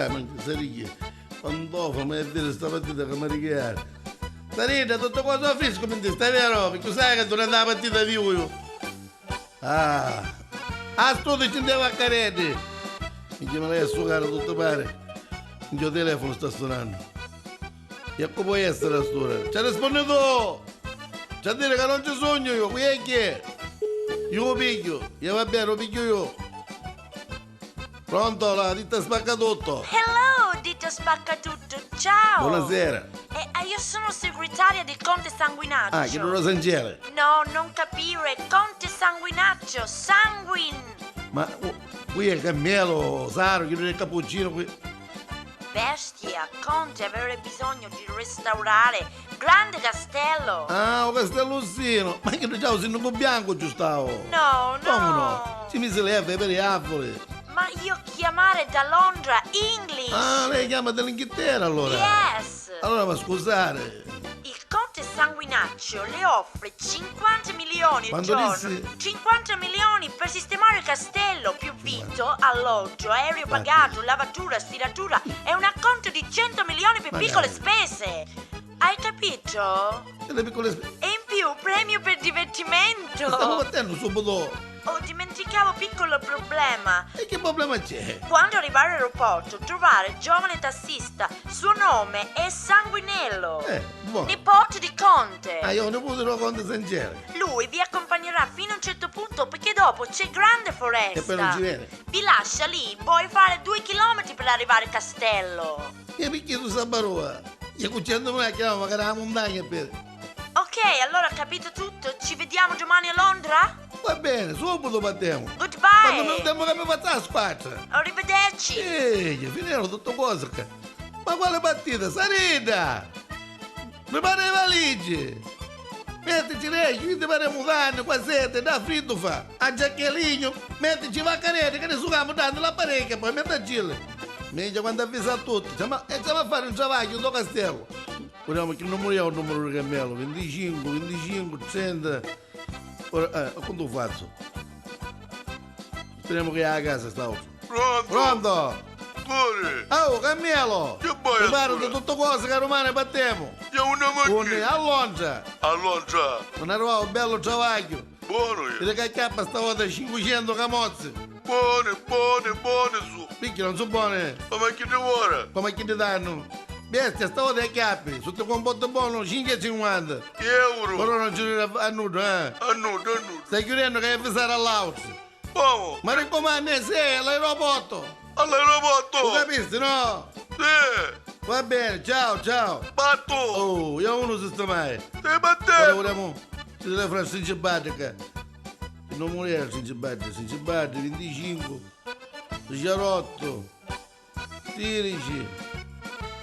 diciamo, Sarighi, quando fa mai vedere stamattina che mi richiare. Sarina, tutto cosa fresco, mi stai vero? Perché sai che durante la partita di io. Studio ci andiamo a carete. Mi chiama lei a suocare tutto pare. Il mio telefono sta suonando. E come può essere la storia? Ci ha risposto! C'è a dire che non ci sogno io, qui è che? Io lo piglio, io va bene, lo piglio io. Pronto, la ditta spacca tutto. Hello, ditta spacca tutto, ciao. Buonasera. Io sono segretaria del Conte Sanguinaccio. Che non lo Sangele. No, non capire, Conte Sanguinaccio, Sanguin. Ma qui è il cammello, Saro, che non è il cappuccino qui. Bestia, Conte avrebbe bisogno di restaurare grande castello. Un castellossino. Ma che non c'è un sindaco bianco, giustavo? No. Come no? Ci mise le per le avole. Ma io chiamare da Londra, English. Lei chiama dall'Inghilterra allora? Yes. Allora, ma scusare. Il Conte Sanguinaccio le offre 50 milioni al Quando giorno. dissi? 50 milioni per sistemare il castello, più vitto, alloggio, aereo pagato, lavatura, stiratura e un acconto di 100 milioni per piccole spese. Hai capito? E le piccole E in più premio per divertimento. Stiamo battendo subito. Oh, dimenticavo piccolo problema. E che problema c'è? Quando arrivare all'aeroporto, trovare giovane tassista. Suo nome è Sanguinello. Buono. Nipote di Conte. Io ne posso dire Conte Sangele. Lui vi accompagnerà fino a un certo punto perché dopo c'è grande foresta. E poi non ci viene. Vi lascia lì, puoi fare 2 chilometri per arrivare al castello. E perché tu sa parola? Io cucendo me la chiamo magari la montagna per. Ok, allora capito tutto. Ci vediamo domani a Londra? Va bene, subito battiamo. Goodbye. Quando non tempo che mi faccia la spaccia. Arrivederci. Finito tutto cosa. Ma quale partita? Sarina! Prepara le valigie! Mettici lei, quindi faremo danno, qua siete, da fritto fa. A giaccheligno, mettici vaccarete, che ne succhiamo dando la parecchia, poi mettici lì. Meglio quando avvisa tutti. Stiamo a fare un travaglio do castello. Vediamo che non moriamo il numero di cammello. 25, 100. Ora, quando faccio? Speriamo che a casa sta oggi. Pronto? Oh, cammello! Che vuoi? Preparati tutto cose che romane battiamo. C'è una macchina. Allongia. Allora, Non arrivavo un bello travaglio. buono io. Vede che acchiappa stavolta 500 camozze. Buone su. Picchi non sono buone. Ma che ne vuole? Come chi ti danno? Bestia, stavolta acchiappi. Sotto comporto buono 5,50. Euro. Ora non ci a nudo, eh. Annuto. Stai chiudendo che hai avvisare all'auto. Vamo. Ma raccomando, sei all'aeroporto. Lo All'aeroporto. capisci, no? Sì. Va bene, ciao. Batto. Oh, io uno sistemai. Stai Ora battendo. vogliamo. Ci telefona Sincibadica. Non morire Sincibadica, 25, 18, 13.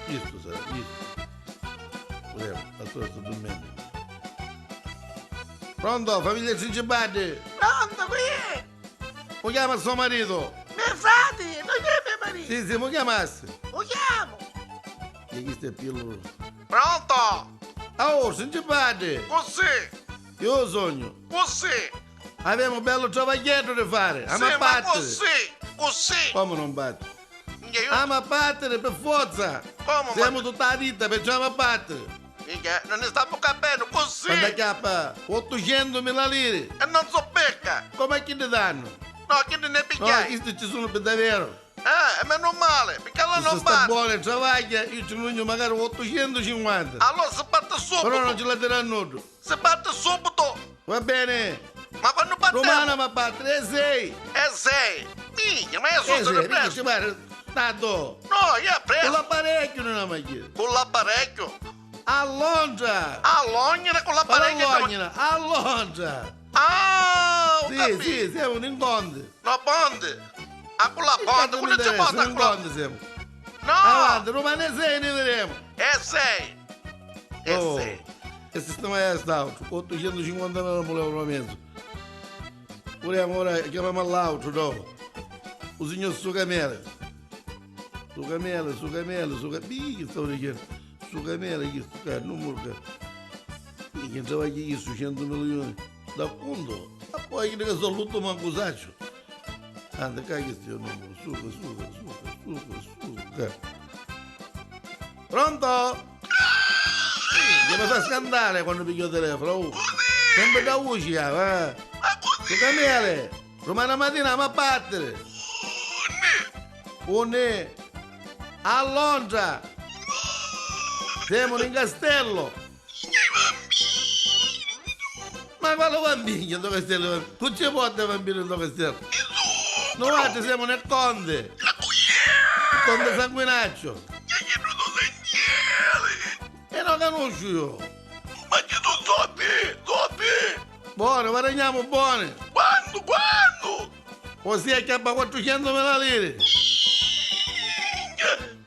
Questo sarà, questo. Adesso sto dormendo. Pronto, famiglia Sincibadi? Pronto, qui? Lo chiama suo marito? Mio frate, non è mio marito. Sì, lo chiamassi. Lo chiamo. E chi sta più? Pronto. Oh, Sincibadi! Così. Io sogno. Così. Abbiamo un bello travaglietto da fare. Sì, Ama ma battere. così. Come non batte? Io. Ama battere per forza. Come? Siamo tutta la vita, perciò battere. Minchia, non ne stiamo capendo così. Quando chiappa 800.000 lire. E non so perché. Come chi ti danno? No, che ne No, pigliai. questi ci sono per davvero. È meno male, perché allora Se non sta batte. buono, travaglia, io ci voglio magari 850. Allora si batte Però non subito. ce la daranno. Si batte subito. Va bene. Ma quando battiamo? Romana ma battere, e sei. È 6. Minchia, ma io E sono sei, sempre perché ci preso. pare? Tanto. No, io ho Con preso. l'apparecchio non è mai chiesto. Con l'apparecchio. Allongia. All'ognina con l'apparecchio. Allongia. Ho Sì, capito. sì, siamo in incontri. No, bonde. Con la bonde, pure c'è bonde in con la... incontri siamo. No, Avanti, romane sei ne vedremo. è 6. È Oh, 6. e sistema è stato 850 euro e mezzo. Vogliamo ora, chiamiamo all'auto dopo. Il signor Sucamele. Sucamele. Che stavo dicendo? Sucamele, che sto qua, non morca. Che stava chi su 100 milioni. Da quando? Ma poi che sono lutto manco saccio. Anda, caghi sto numero. suca. Pronto? Che mi fa scandare quando piglio il telefono. Oh. Sempre da uscita, va. Che camele? Domani mattina mi battere. Unne. A Londra. Siamo in castello. Ma quale bambino in castello? Tu ci porti bambino in castello? Noi siamo nel conte. Il conte sanguinaccio. E non conosco io. Ma che tu soppi? Buono, guadagniamo buone. Quando? Ossia che abba 400.000 lire.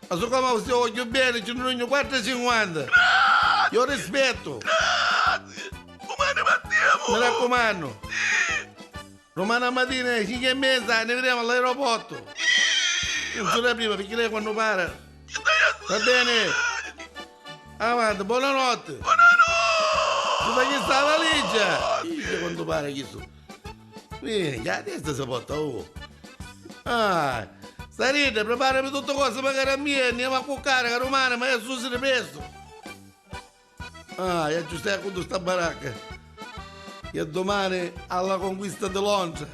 Ma su come si voglio bene, ci non 4,50. Io rispetto. Grazie. Domani partiamo. Mi raccomando. Domani mattina alle 5:30 ne vedremo all'aeroporto. Non sono prima perché lei quando para. Va bene. Avanti, buonanotte. Tu fai che sta valigia? Io quando pare chi su. Vieni, a destra si porta, oh. Ah, Sarita, preparami tutte cose magari a mia, andiamo a cuccare, caro umano, ma è su si presto. Ah, e aggiustai con questa baracca. E domani alla conquista di Londra.